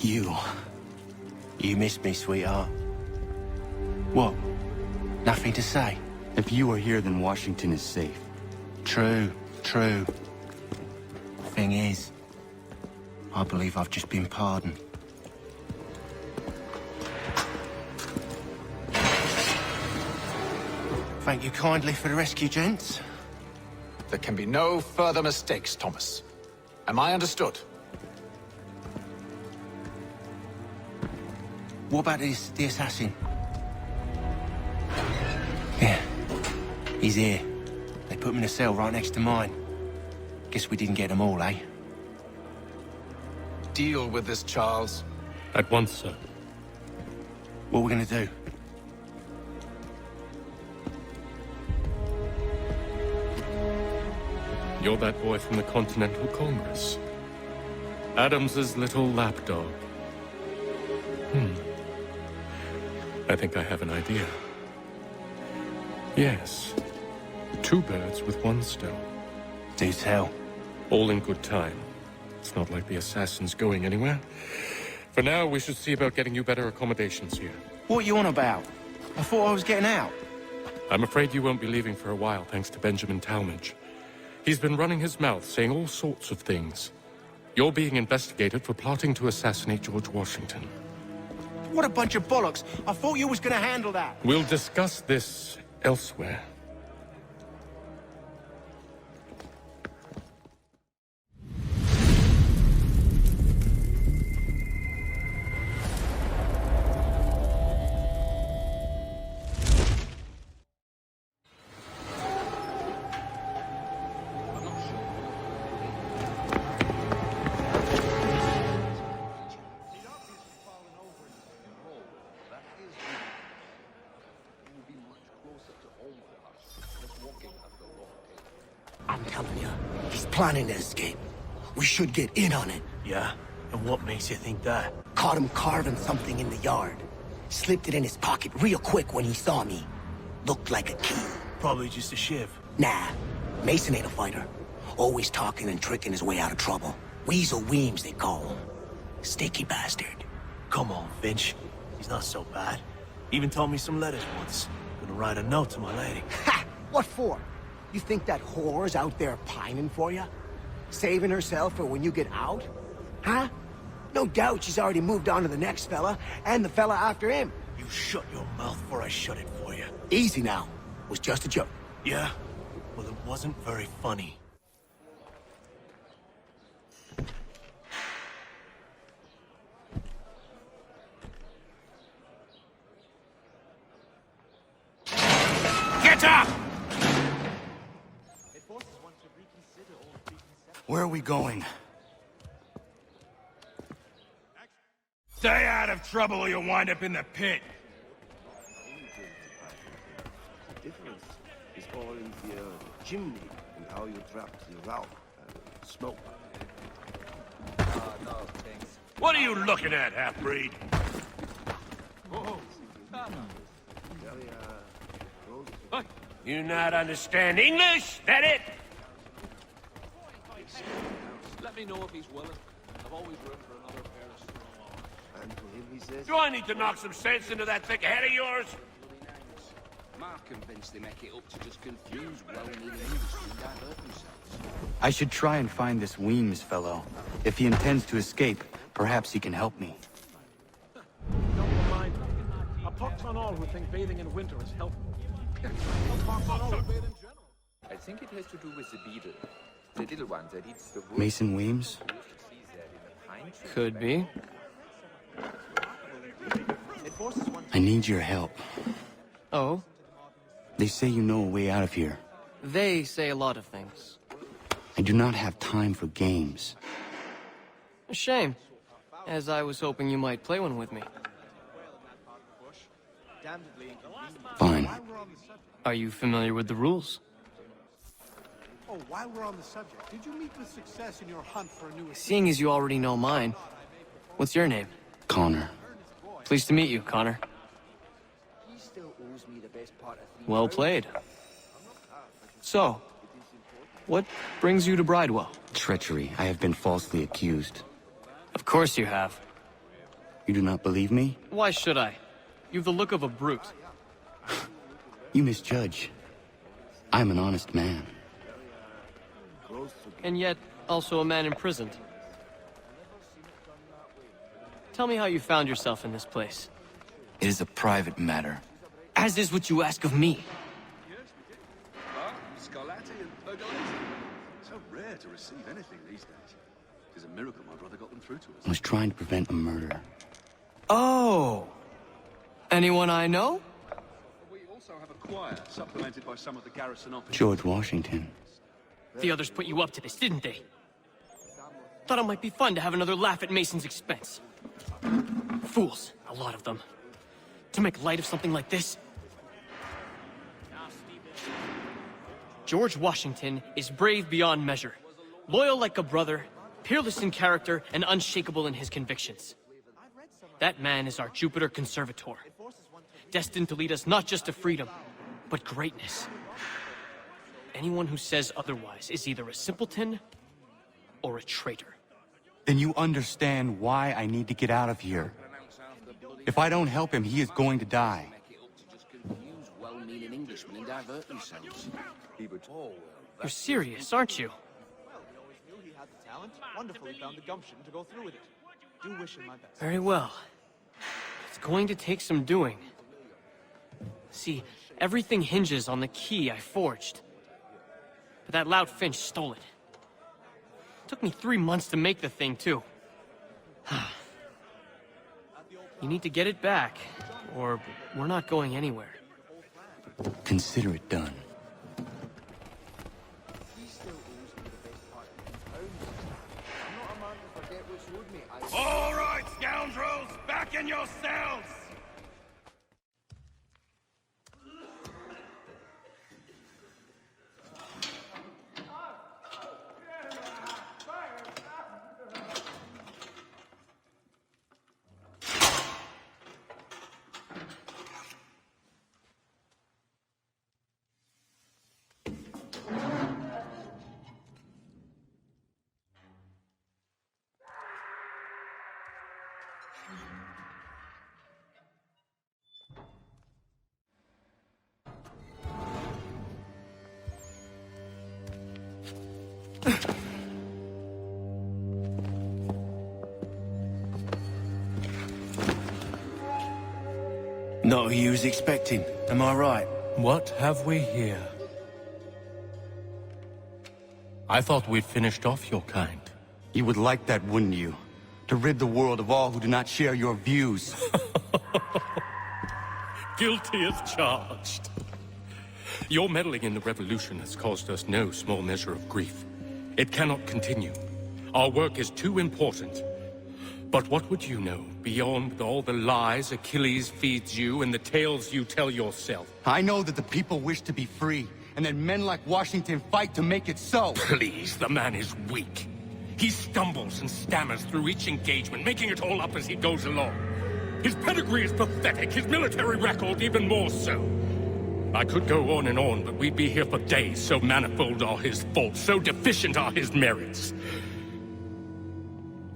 You missed me, sweetheart. What? Nothing to say? If you are here, then Washington is safe. True. Thing is, I believe I've just been pardoned. Thank you kindly for the rescue, gents. There can be no further mistakes, Thomas. Am I understood? What about the assassin? Yeah, he's here. They put him in a cell right next to mine. Guess we didn't get them all, eh? Deal with this, Charles. At once, sir. What are we gonna do? You're that boy from the Continental Congress. Adams's little lapdog. I think I have an idea. Yes. 2 birds with 1 stone. Do tell. All in good time. It's not like the assassin's going anywhere. For now, we should see about getting you better accommodations here. What are you on about? I thought I was getting out. I'm afraid you won't be leaving for a while, thanks to Benjamin Talmadge. He's been running his mouth, saying all sorts of things. You're being investigated for plotting to assassinate George Washington. What a bunch of bollocks. I thought you was gonna handle that. We'll discuss this elsewhere. I'm telling you, he's planning to escape. We should get in on it. Yeah? And what makes you think that? Caught him carving something in the yard. Slipped it in his pocket real quick when he saw me. Looked like a key. Probably just a shiv. Nah, Mason ain't a fighter. Always talking and tricking his way out of trouble. Weasel Weems, they call him. Sticky bastard. Come on, Finch. He's not so bad. Even told me some letters once. Gonna write a note to my lady. Ha! What for? You think that whore's out there pining for you? Saving herself for when you get out? Huh? No doubt she's already moved on to the next fella, and the fella after him. You shut your mouth before I shut it for you. Easy now. Was just a joke. Yeah? Well, it wasn't very funny. Get up! Where are we going? Stay out of trouble or you'll wind up in the pit. The difference is all in the chimney and how you trap the rauch and smoke. No, thanks. What are you looking at, half-breed? You not understand English? That it? Let me know if he's willing. I've always room for another pair of strong arms. And to him he says... Do I need to knock some sense into that thick head of yours? Mark convinced they make it up to just confuse well-meaning Englishmen and divert themselves. I should try and find this Weems fellow. If he intends to escape, perhaps he can help me. Don't mind. A pox on all who think bathing in winter is helpful. A pox on all who bathe in general. I think it has to do with the beetle. The little one that eats the wood. Mason Weems? Could be. I need your help. Oh? They say you know a way out of here. They say a lot of things. I do not have time for games. A shame, as I was hoping you might play one with me. Fine. Are you familiar with the rules? Oh, while we're on the subject, did you meet with success in your hunt for a new... Seeing as you already know mine, what's your name? Connor. Pleased to meet you, Connor. He still owes me the best part of 3 Well played. So, what brings you to Bridewell? Treachery. I have been falsely accused. Of course you have. You do not believe me? Why should I? You've the look of a brute. You misjudge. I'm an honest man. And yet, also a man imprisoned. Tell me how you found yourself in this place. It is a private matter. As is what you ask of me. Scarlatti and Pergolesi. So rare to receive anything these days. It is a miracle my brother got them through to us. I was trying to prevent a murder. Oh! Anyone I know? We also have a choir, supplemented by some of the garrison officers. George Washington. The others put you up to this, didn't they? Thought it might be fun to have another laugh at Mason's expense. Fools, a lot of them. To make light of something like this. George Washington is brave beyond measure, loyal like a brother, peerless in character, and unshakable in his convictions. That man is our Jupiter Conservator, destined to lead us not just to freedom, but greatness. Anyone who says otherwise is either a simpleton or a traitor. Then you understand why I need to get out of here. If I don't help him, he is going to die. Well-meaning Englishmen and divert themselves. You're serious, aren't you? Wonderful he found the gumption to go through with it. Do wish him my best. Very well. It's going to take some doing. See, everything hinges on the key I forged. But that loud Finch stole it. Took me 3 months to make the thing, too. You need to get it back, or we're not going anywhere. Consider it done. All right, scoundrels, back in your cells! Not who you was expecting, am I right? What have we here? I thought we'd finished off your kind. You would like that, wouldn't you? To rid the world of all who do not share your views. Guilty as charged. Your meddling in the revolution has caused us no small measure of grief. It cannot continue. Our work is too important. But what would you know beyond all the lies Achilles feeds you and the tales you tell yourself? I know that the people wish to be free, and that men like Washington fight to make it so. Please, the man is weak. He stumbles and stammers through each engagement, making it all up as he goes along. His pedigree is pathetic, his military record even more so. I could go on, but we'd be here for days, so manifold are his faults, so deficient are his merits.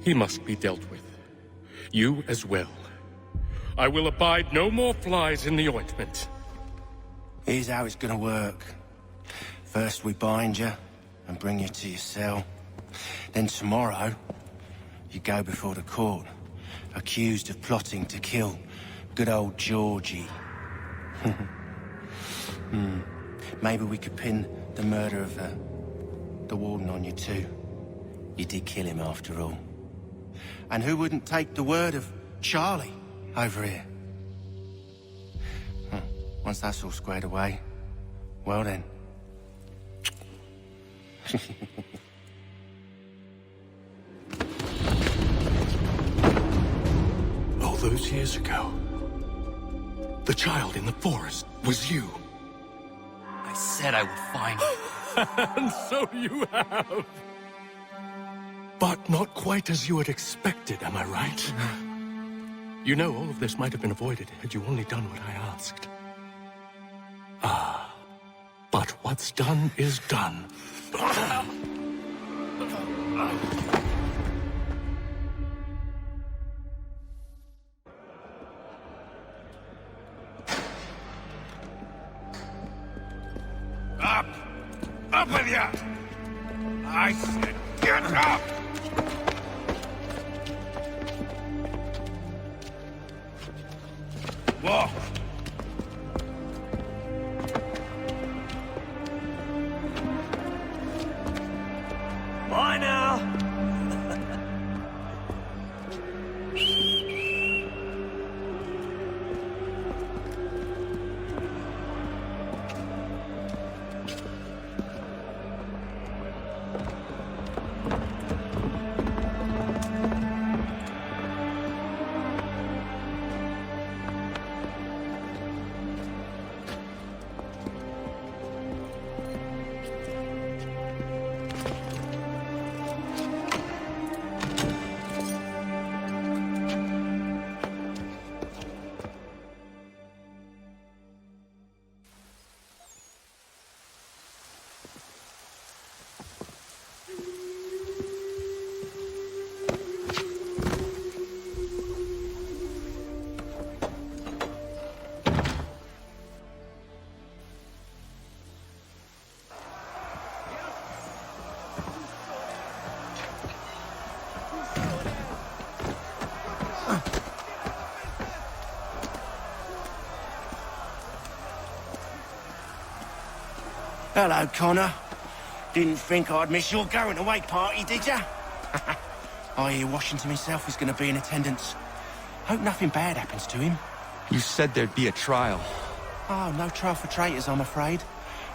He must be dealt with. You as well. I will abide no more flies in the ointment. Here's how it's gonna work. First we bind you and bring you to your cell. Then tomorrow, you go before the court, accused of plotting to kill good old Georgie. Maybe we could pin the murder of the warden on you too. You did kill him after all. And who wouldn't take the word of Charlie over here? Once that's all squared away, well then. All those years ago, the child in the forest was you. I said I would find you. And so you have. But not quite as you had expected, am I right? You know, all of this might have been avoided had you only done what I asked. But what's done is done. Up with you! I said, get up! Walk. Bye now. Hello, Connor. Didn't think I'd miss your going-away party, did ya? I hear Washington himself is going to be in attendance. Hope nothing bad happens to him. You said there'd be a trial. Oh, no trial for traitors, I'm afraid.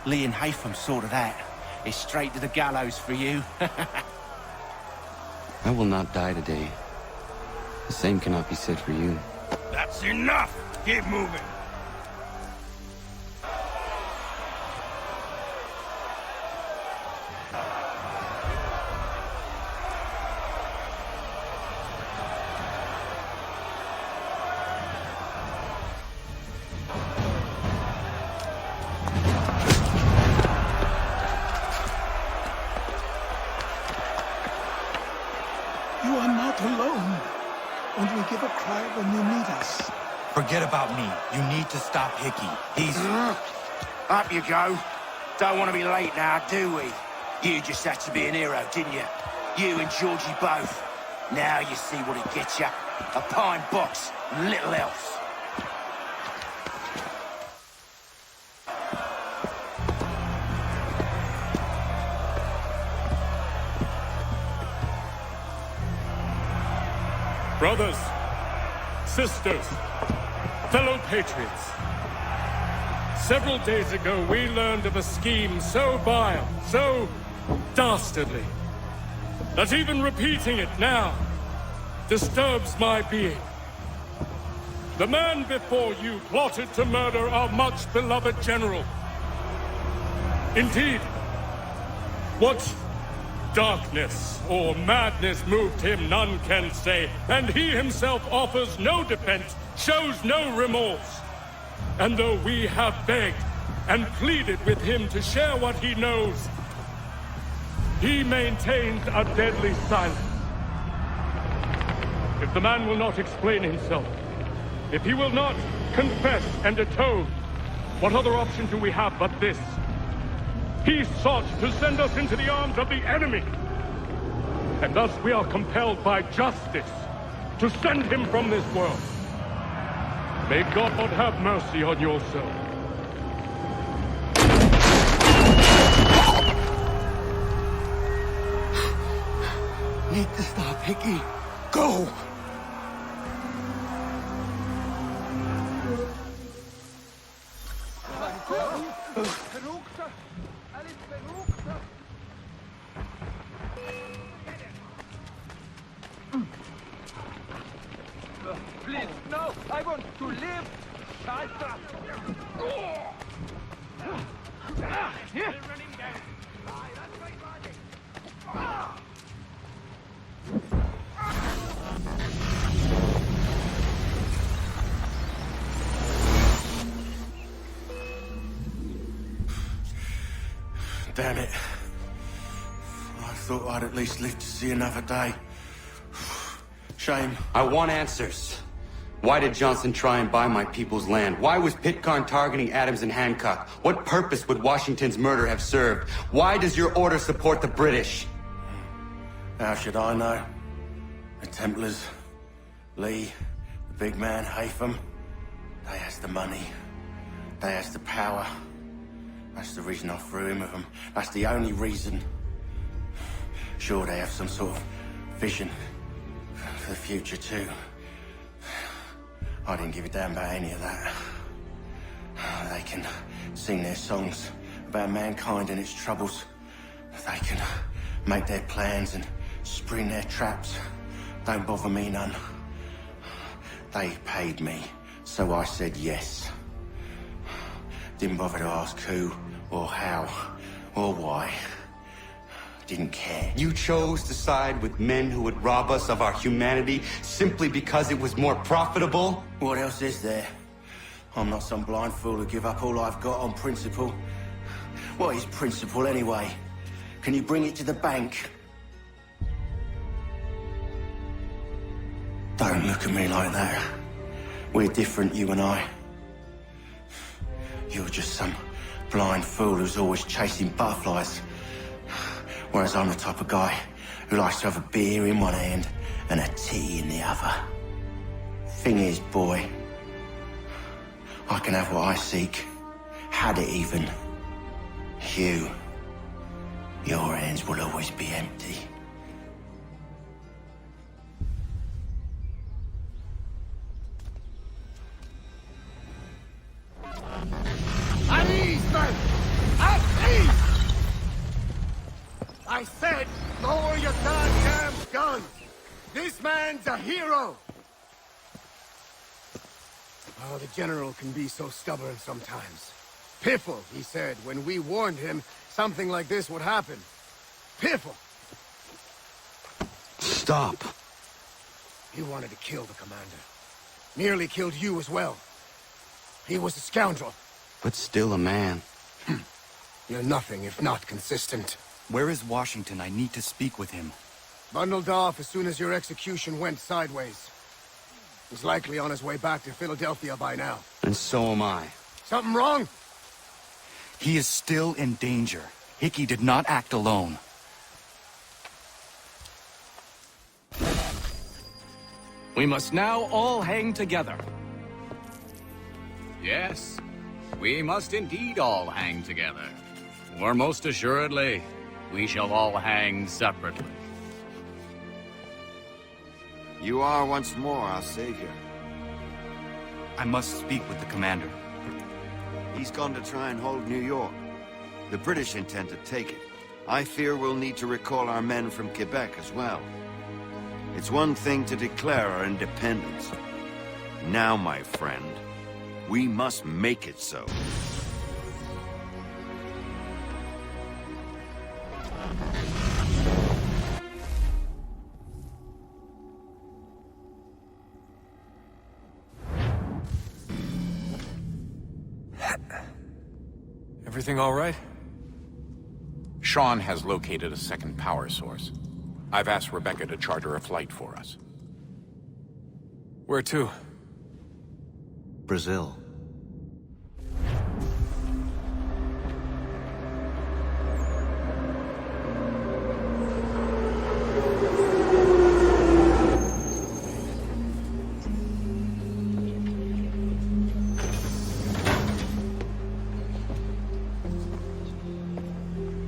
Lee and Haytham sorted that. It's straight to the gallows for you. I will not die today. The same cannot be said for you. That's enough! Keep moving! You are not alone. Only give a cry when you need us. Forget about me. You need to stop Hickey. He's... Up you go. Don't want to be late now, do we? You just had to be an hero, didn't you? You and Georgie both. Now you see what it gets you. A pine box, little else. Brothers, sisters, fellow patriots. Several days ago, we learned of a scheme so vile, so dastardly, that even repeating it now disturbs my being. The man before you plotted to murder our much-beloved general. Indeed, what darkness or madness moved him, none can say, and he himself offers no defense, shows no remorse. And though we have begged and pleaded with him to share what he knows, he maintains a deadly silence. If the man will not explain himself, if he will not confess and atone, what other option do we have but this? He sought to send us into the arms of the enemy. And thus we are compelled by justice to send him from this world. May God have mercy on your soul. Need to stop, Hickey. Go! Please, no! I want to live! Scheiße! Here! Damn it. I thought I'd at least live to see another day. Shame. I want answers. Why did Johnson try and buy my people's land? Why was Pitcairn targeting Adams and Hancock? What purpose would Washington's murder have served? Why does your order support the British? How should I know? The Templars, Lee, the big man, Haytham, they has the money. They has the power. That's the reason I threw him with them. That's the only reason. Sure, they have some sort of vision for the future too. I didn't give a damn about any of that. They can sing their songs about mankind and its troubles. They can make their plans and spring their traps. Don't bother me none. They paid me, so I said yes. Didn't bother to ask who, or how, or why. Didn't care. You chose to side with men who would rob us of our humanity simply because it was more profitable? What else is there? I'm not some blind fool who give up all I've got on principle. What is principle anyway? Can you bring it to the bank? Don't look at me like that. We're different, you and I. You're just some blind fool who's always chasing butterflies. Whereas I'm the type of guy who likes to have a beer in one hand and a tea in the other. Thing is, boy, I can have what I seek. Had it even. Your hands will always be empty. At ease, men! At ease! I said, lower your goddamn guns! This man's a hero! Oh, the General can be so stubborn sometimes. Piffle, he said, when we warned him something like this would happen. Piffle! Stop. He wanted to kill the commander. Nearly killed you as well. He was a scoundrel. But still a man. You're nothing if not consistent. Where is Washington? I need to speak with him. Bundled off as soon as your execution went sideways. He's likely on his way back to Philadelphia by now. And so am I. Something wrong? He is still in danger. Hickey did not act alone. We must now all hang together. Yes, we must indeed all hang together. Or most assuredly, we shall all hang separately. You are once more our savior. I must speak with the commander. He's gone to try and hold New York. The British intend to take it. I fear we'll need to recall our men from Quebec as well. It's one thing to declare our independence. Now, my friend, we must make it so. Everything all right? Sean has located a second power source. I've asked Rebecca to charter a flight for us. Where to? Brazil.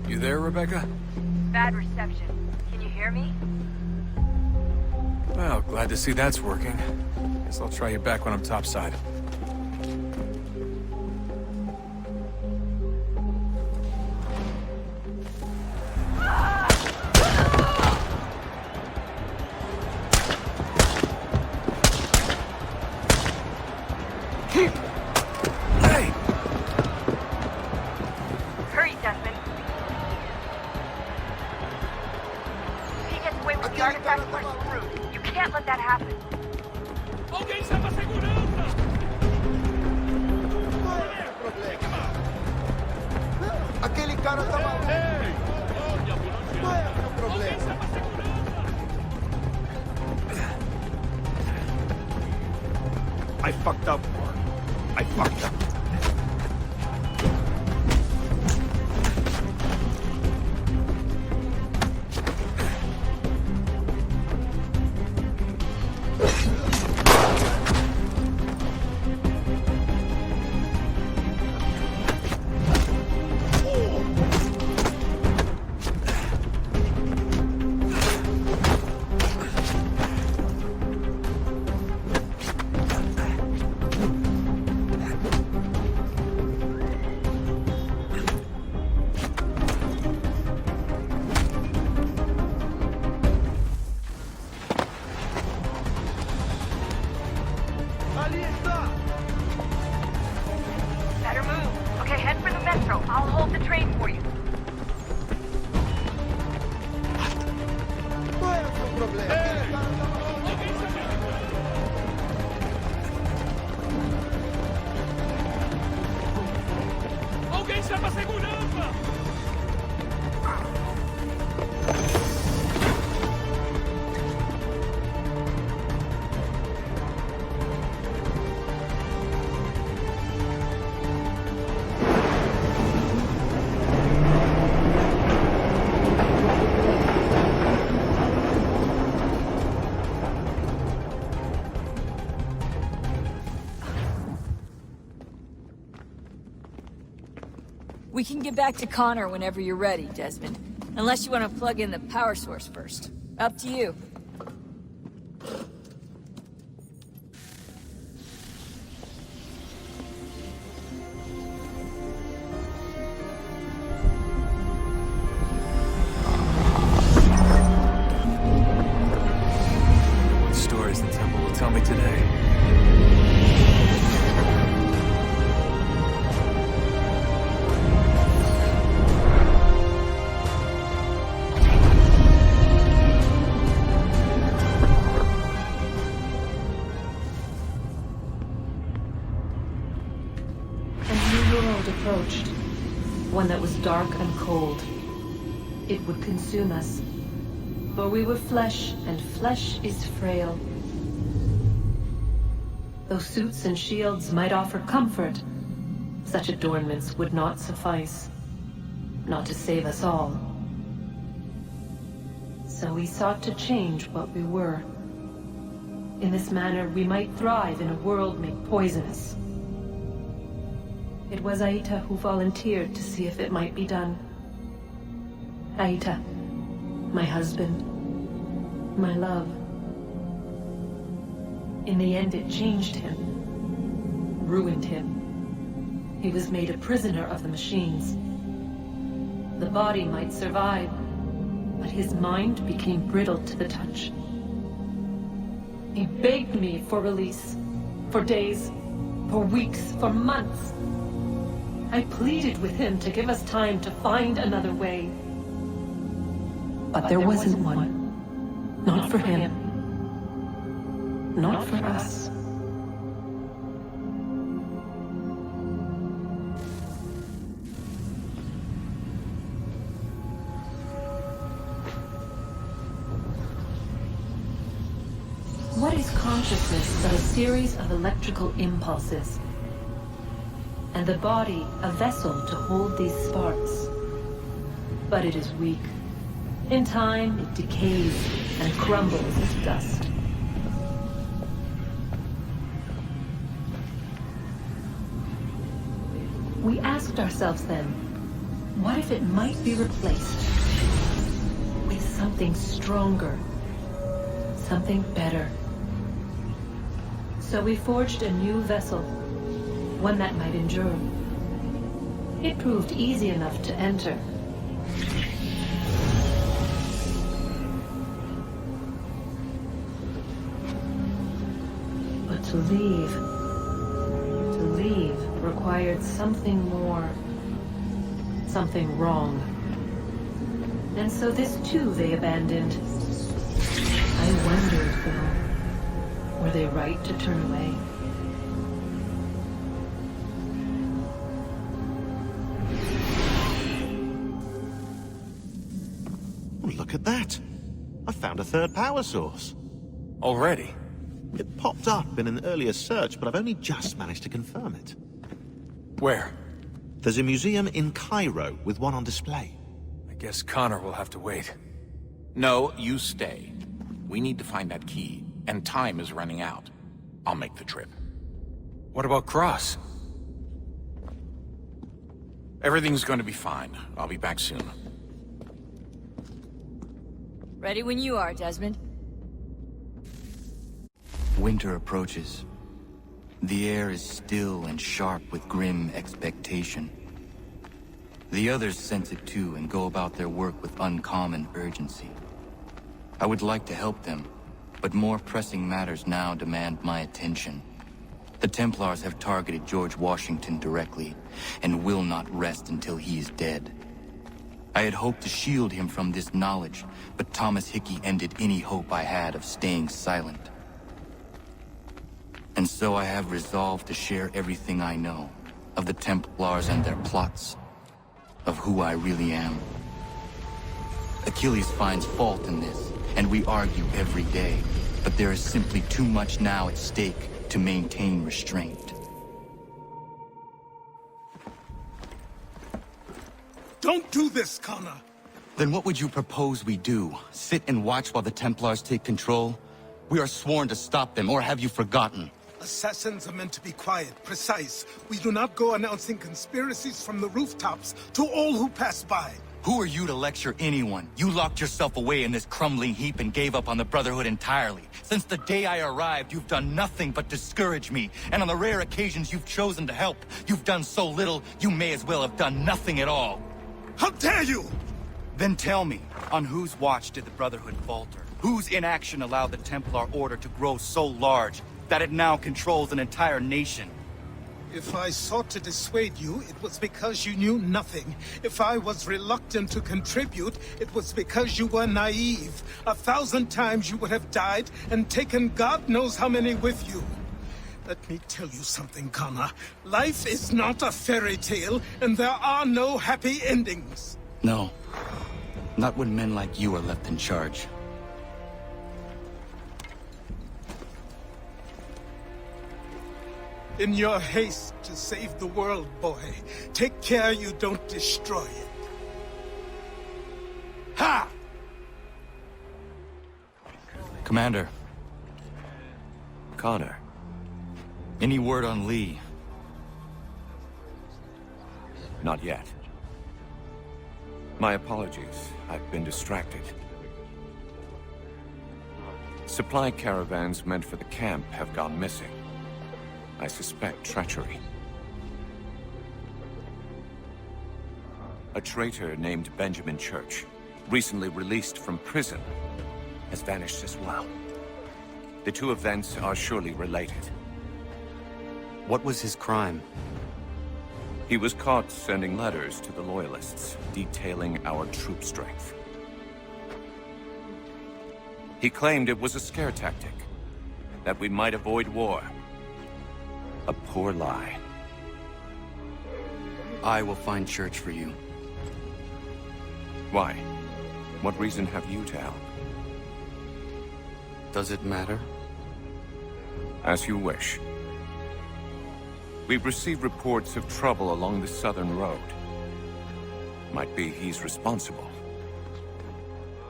You there, Rebecca? Bad reception. Can you hear me? Well, glad to see that's working. Guess I'll try you back when I'm topside. Hurry, Desmond. If he gets away with the artifacts, we're screwed. You can't let that happen. Aquele cara tá maluco. Não é meu problema. fucked up, Mark. I fucked up. Better move. Okay, head for the metro. I'll hold the train for you. Alguém chama a segurança! We can get back to Connor whenever you're ready, Desmond. Unless you want to plug in the power source first. Up to you. What stories the temple will tell me today? Approached, one that was dark and cold. It would consume us, for we were flesh, and flesh is frail. Though suits and shields might offer comfort, such adornments would not suffice, not to save us all. So we sought to change what we were. In this manner, we might thrive in a world made poisonous. It was Aita who volunteered to see if it might be done. Aita, my husband, my love. In the end, it changed him, ruined him. He was made a prisoner of the machines. The body might survive, but his mind became brittle to the touch. He begged me for release, for days, for weeks, for months. I pleaded with him to give us time to find another way. But there wasn't one. Not for him. Not for us. What is consciousness but a series of electrical impulses? And the body a vessel to hold these sparks. But it is weak. In time, it decays and crumbles into dust. We asked ourselves then, what if it might be replaced with something stronger, something better? So we forged a new vessel, one that might endure. It proved easy enough to enter. But to leave required something more, something wrong. And so this too they abandoned. I wondered, though, were they right to turn away? Look at that. I found a third power source. Already? It popped up in an earlier search, but I've only just managed to confirm it. Where? There's a museum in Cairo with one on display. I guess Connor will have to wait. No, you stay. We need to find that key, and time is running out. I'll make the trip. What about Cross? Everything's going to be fine. I'll be back soon. Ready when you are, Desmond. Winter approaches. The air is still and sharp with grim expectation. The others sense it too and go about their work with uncommon urgency. I would like to help them, but more pressing matters now demand my attention. The Templars have targeted George Washington directly, and will not rest until he is dead. I had hoped to shield him from this knowledge, but Thomas Hickey ended any hope I had of staying silent. And so I have resolved to share everything I know, of the Templars and their plots, of who I really am. Achilles finds fault in this, and we argue every day, but there is simply too much now at stake to maintain restraint. Don't do this, Connor! Then what would you propose we do? Sit and watch while the Templars take control? We are sworn to stop them, or have you forgotten? Assassins are meant to be quiet, precise. We do not go announcing conspiracies from the rooftops to all who pass by. Who are you to lecture anyone? You locked yourself away in this crumbling heap and gave up on the Brotherhood entirely. Since the day I arrived, you've done nothing but discourage me. And on the rare occasions you've chosen to help, you've done so little, you may as well have done nothing at all. How dare you! Then tell me, on whose watch did the Brotherhood falter? Whose inaction allowed the Templar Order to grow so large that it now controls an entire nation? If I sought to dissuade you, it was because you knew nothing. If I was reluctant to contribute, it was because you were naive. 1,000 times you would have died and taken God knows how many with you. Let me tell you something, Connor. Life is not a fairy tale, and there are no happy endings. No. Not when men like you are left in charge. In your haste to save the world, boy, take care you don't destroy it. Ha! Commander. Connor. Any word on Lee? Not yet. My apologies. I've been distracted. Supply caravans meant for the camp have gone missing. I suspect treachery. A traitor named Benjamin Church, recently released from prison, has vanished as well. The two events are surely related. What was his crime? He was caught sending letters to the Loyalists, detailing our troop strength. He claimed it was a scare tactic, that we might avoid war. A poor lie. I will find Church for you. Why? What reason have you to help? Does it matter? As you wish. We've received reports of trouble along the southern road. Might be he's responsible.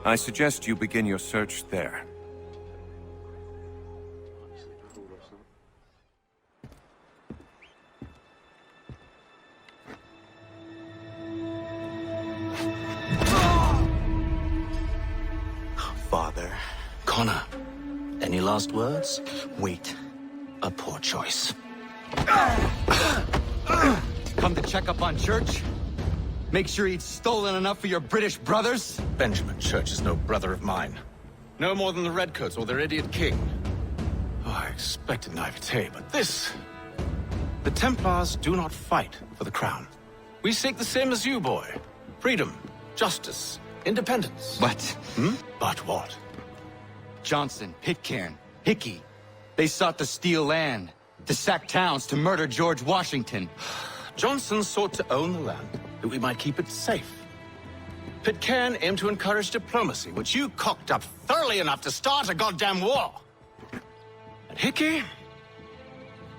I suggest you begin your search there. Father. Connor, any last words? Wait. A poor choice. Come to check up on Church? Make sure he'd stolen enough for your British brothers? Benjamin Church is no brother of mine. No more than the Redcoats or their idiot king. Oh, I expected naivete, but this... The Templars do not fight for the crown. We seek the same as you, boy. Freedom, justice, independence. But... But what? Johnson, Pitcairn, Hickey. They sought to steal land, to sack towns, to murder George Washington. Johnson sought to own the land, that we might keep it safe. Pitcairn aimed to encourage diplomacy, which you cocked up thoroughly enough to start a goddamn war. And Hickey?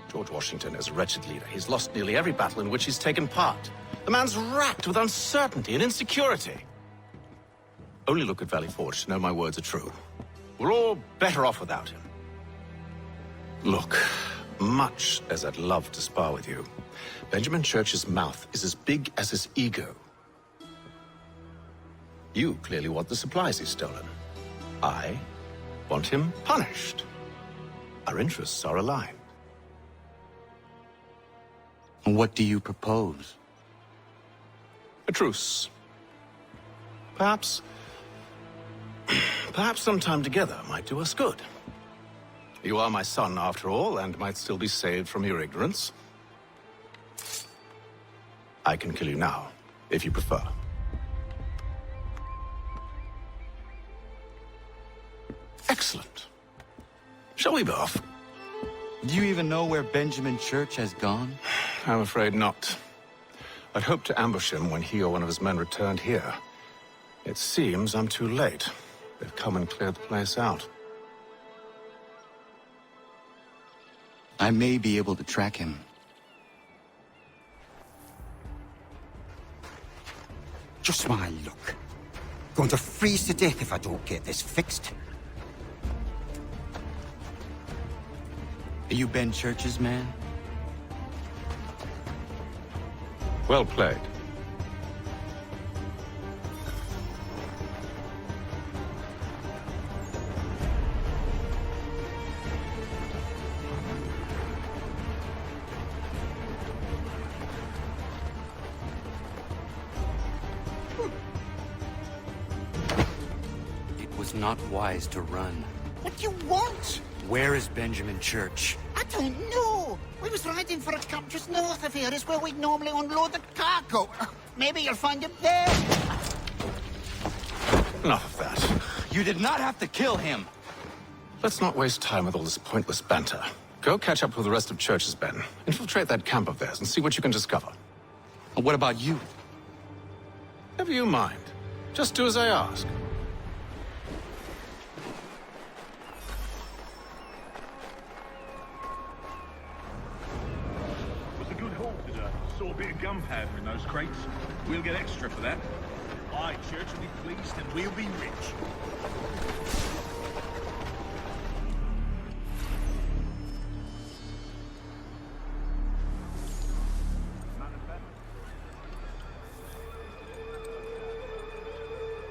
George Washington is a wretched leader. He's lost nearly every battle in which he's taken part. The man's racked with uncertainty and insecurity. Only look at Valley Forge to know my words are true. We're all better off without him. Look, much as I'd love to spar with you, Benjamin Church's mouth is as big as his ego. You clearly want the supplies he's stolen. I want him punished. Our interests are aligned. What do you propose? A truce. Perhaps some time together might do us good. You are my son, after all, and might still be saved from your ignorance. I can kill you now, if you prefer. Excellent. Shall we be off? Do you even know where Benjamin Church has gone? I'm afraid not. I'd hoped to ambush him when he or one of his men returned here. It seems I'm too late. They've come and cleared the place out. I may be able to track him. Just my luck. Going to freeze to death if I don't get this fixed. Are you Ben Church's man? Well played. It was not wise to run. What do you want? Where is Benjamin Church? I don't know. We was riding for a camp just north of here. Is where we'd normally unload the cargo. Maybe you'll find him there. Enough of that. You did not have to kill him. Let's not waste time with all this pointless banter. Go catch up with the rest of Church's men. Infiltrate that camp of theirs and see what you can discover. And what about you? Never you mind. Just do as I ask. Saw a bit of gunpowder in those crates. We'll get extra for that. Aye, Church will be pleased and we'll be rich.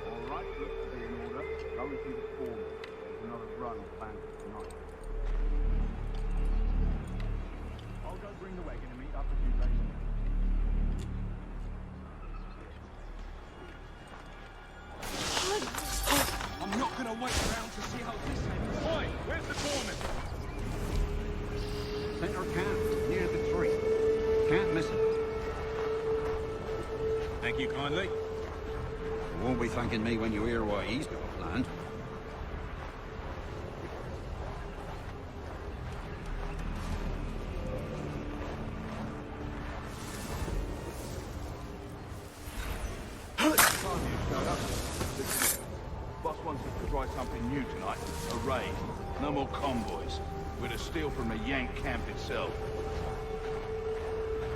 All right, looks to be in order. Going through the form. There's another run planned for tonight. I'll go bring the wagon and meet up with you later. I'm not gonna wait around to see how this ends. Oi, where's the foreman? Center camp, near the tree. Can't miss it. Thank you kindly. You won't be thanking me when you hear what he's got planned. Boss wants us to try something new tonight. A raid. No more convoys. We're to steal from the Yank camp itself.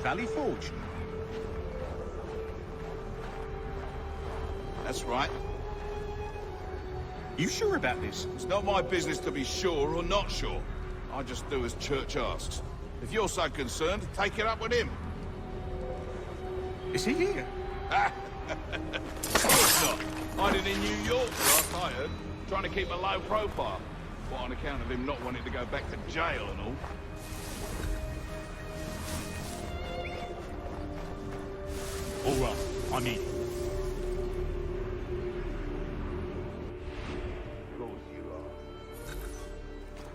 Valley Forge? That's right. You sure about this? It's not my business to be sure or not sure. I just do as Church asks. If you're so concerned, take it up with him. Is he here? Of course not. Hiding in New York, last I heard. Trying to keep a low profile. What, on account of him not wanting to go back to jail and all. All right, I'm in.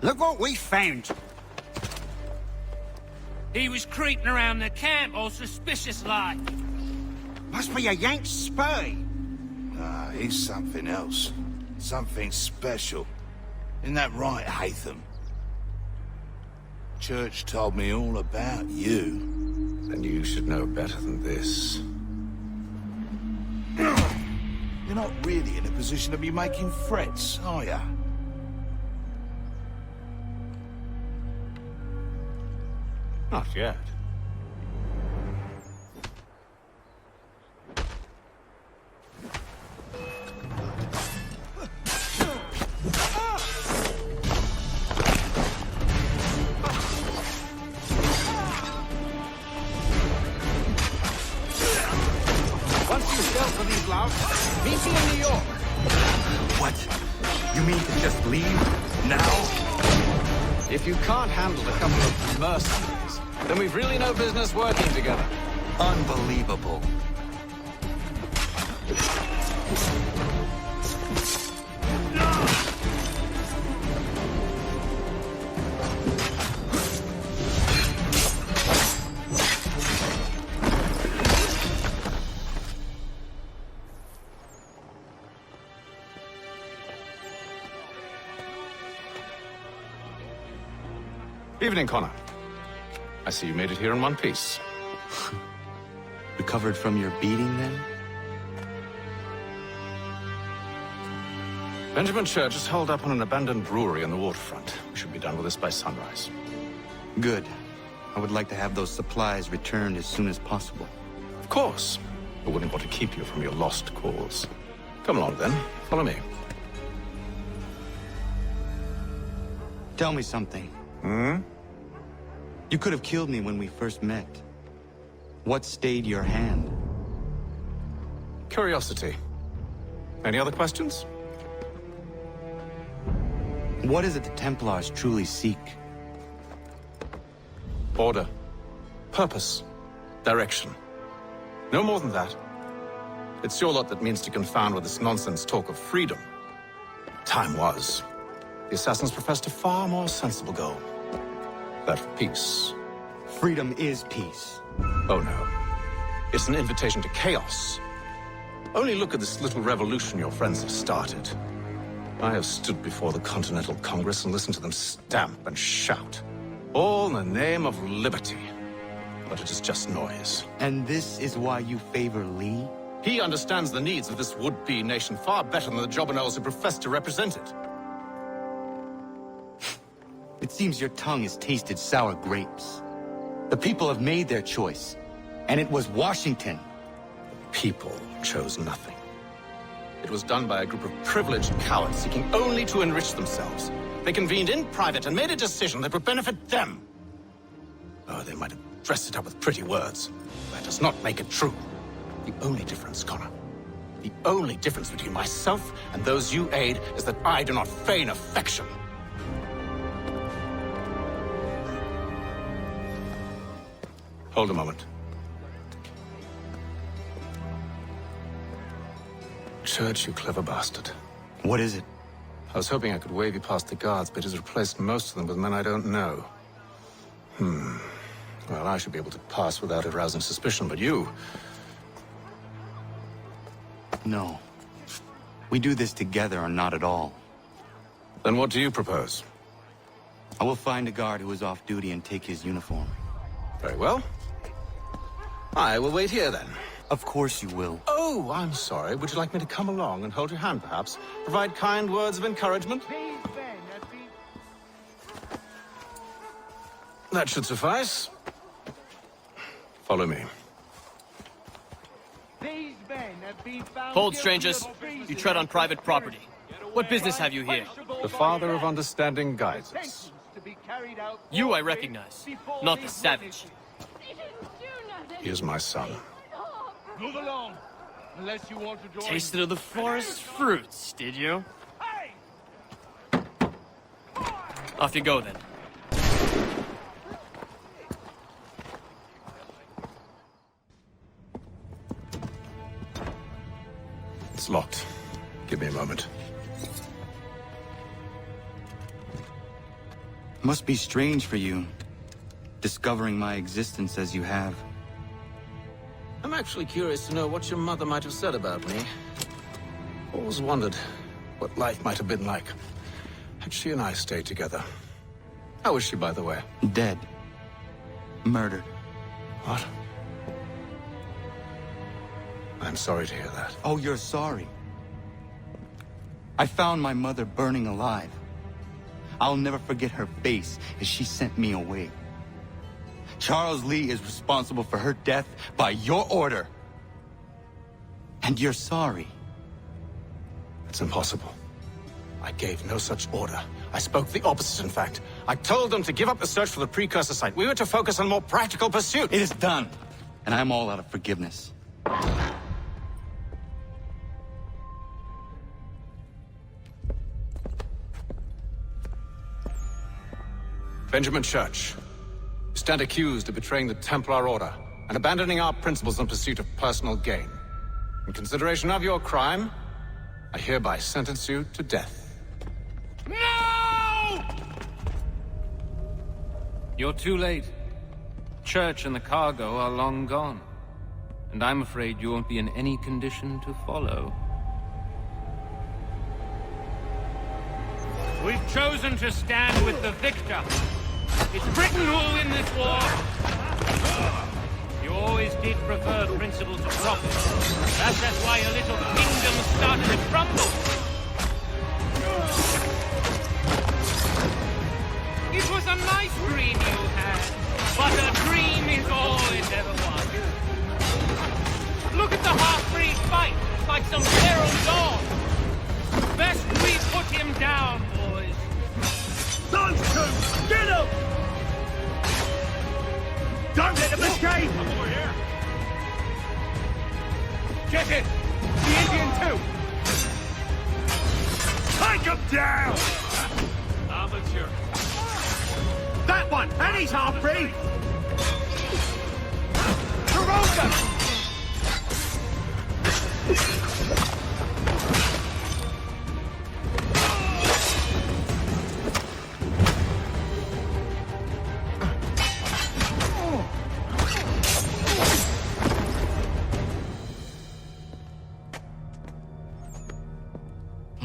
Look what we found. He was creeping around the camp all suspicious-like. Must be a Yank spy. Ah, he's something else. Something special. Isn't that right, Hatham? Church told me all about you. Then you should know better than this. You're not really in a position to be making threats, are ya? Not yet. Once you sell for these louts, meet me in New York. What? You mean to just leave? Now? If you can't handle a couple of mercenaries, then we've really no business working together. Unbelievable. Evening, Connor. I see you made it here in one piece. Recovered from your beating, then? Benjamin Church is holed up on an abandoned brewery on the waterfront. We should be done with this by sunrise. Good. I would like to have those supplies returned as soon as possible. Of course. I wouldn't want to keep you from your lost cause. Come along, then. Follow me. Tell me something. Hmm? You could have killed me when we first met. What stayed your hand? Curiosity. Any other questions? What is it the Templars truly seek? Order. Purpose. Direction. No more than that. It's your lot that means to confound with this nonsense talk of freedom. Time was. The assassins professed a far more sensible goal. That of peace. Freedom is peace. Oh no. It's an invitation to chaos. Only look at this little revolution your friends have started. I have stood before the Continental Congress and listened to them stamp and shout. All in the name of liberty. But it is just noise. And this is why you favor Lee? He understands the needs of this would-be nation far better than the jobberknolls who profess to represent it. It seems your tongue has tasted sour grapes. The people have made their choice, and it was Washington. The people chose nothing. It was done by a group of privileged cowards seeking only to enrich themselves. They convened in private and made a decision that would benefit them. Oh, they might have dressed it up with pretty words. That does not make it true. The only difference, Connor, the only difference between myself and those you aid is that I do not feign affection. Hold a moment. Church, you clever bastard. What is it? I was hoping I could wave you past the guards, but he's replaced most of them with men I don't know. Well, I should be able to pass without arousing suspicion, but you... No. We do this together or not at all. Then what do you propose? I will find a guard who is off duty and take his uniform. Very well. I will wait here, then. Of course you will. Oh, I'm sorry. Would you like me to come along and hold your hand, perhaps? Provide kind words of encouragement? That should suffice. Follow me. Hold, strangers. You tread on private property. What business have you here? The father of understanding guides us. You I recognize, not the savage. He is my son. Move along, unless you want to join. Tasted of the forest fruits, did you? Off you go, then. It's locked. Give me a moment. Must be strange for you, discovering my existence as you have. I'm actually curious to know what your mother might have said about me. Always wondered what life might have been like had she and I stayed together. How is she, by the way? Dead. Murdered. What? I'm sorry to hear that. Oh, you're sorry. I found my mother burning alive. I'll never forget her face as she sent me away. Charles Lee is responsible for her death by your order. And you're sorry. It's impossible. I gave no such order. I spoke the opposite, in fact. I told them to give up the search for the precursor site. We were to focus on more practical pursuit. It is done. And I'm all out of forgiveness. Benjamin Church, you stand accused of betraying the Templar Order and abandoning our principles in pursuit of personal gain. In consideration of your crime, I hereby sentence you to death. No! You're too late. Church and the cargo are long gone. And I'm afraid you won't be in any condition to follow. We've chosen to stand with the victor. It's Britain who will win this war. You always did prefer principle to profit. That's why your little kingdom started to crumble. It was a nice dream you had, but a dream is all it ever was. Look at the half-breed fight, like some feral dog. Best we put him down, boys. Dunstan, get him! Don't let him escape! Over here. Get it! The Indian too! Take him down! Amateur. That one! And he's half-breed! Taronga!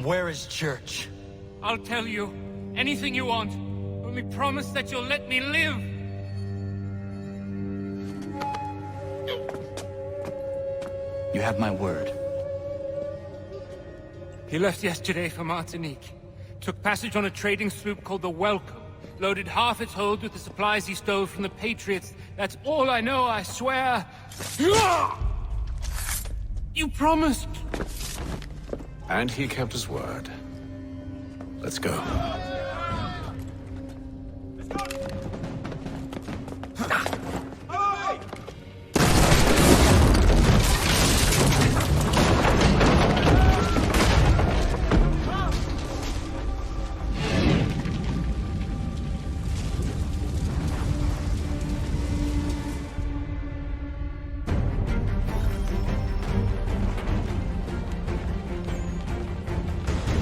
Where is Church? I'll tell you anything you want. Only promise that you'll let me live. You have my word. He left yesterday for Martinique. Took passage on a trading sloop called the Welcome. Loaded half its hold with the supplies he stole from the Patriots. That's all I know, I swear. You promised. And he kept his word. Let's go.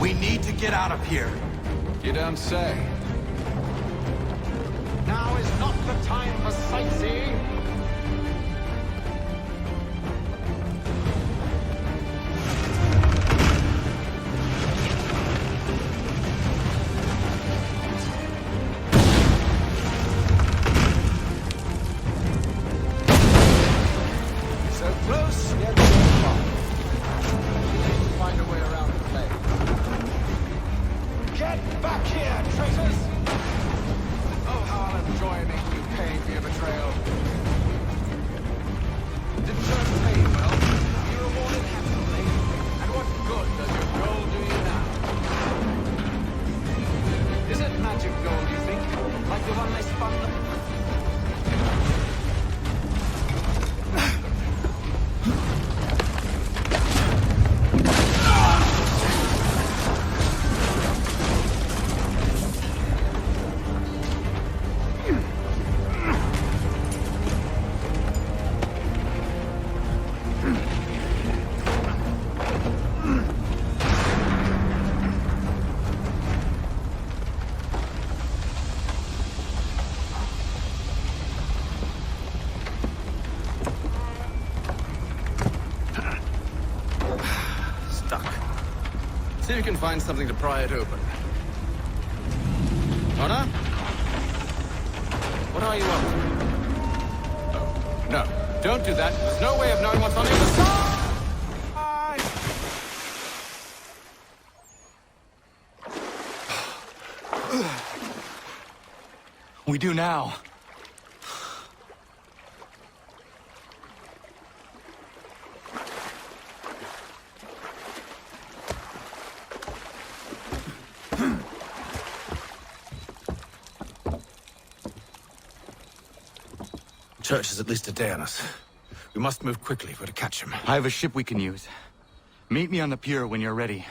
We need to get out of here. You don't say. Now is not the time for sightseeing. So close, yet so far. We need to find a way around the play. Get back here, traitors! Oh, how I'll enjoy making you pay for your betrayal. Did Church pay you well? You rewarded handsomely. And what good does your gold do you now? Is it magic gold, you think? Like the one they spun them? See if you can find something to pry it open. Connor? What are you up to? Oh, no. Don't do that. There's no way of knowing what's on the other side! We do now. Church is at least a day on us. We must move quickly if we're to catch him. I have a ship we can use. Meet me on the pier when you're ready.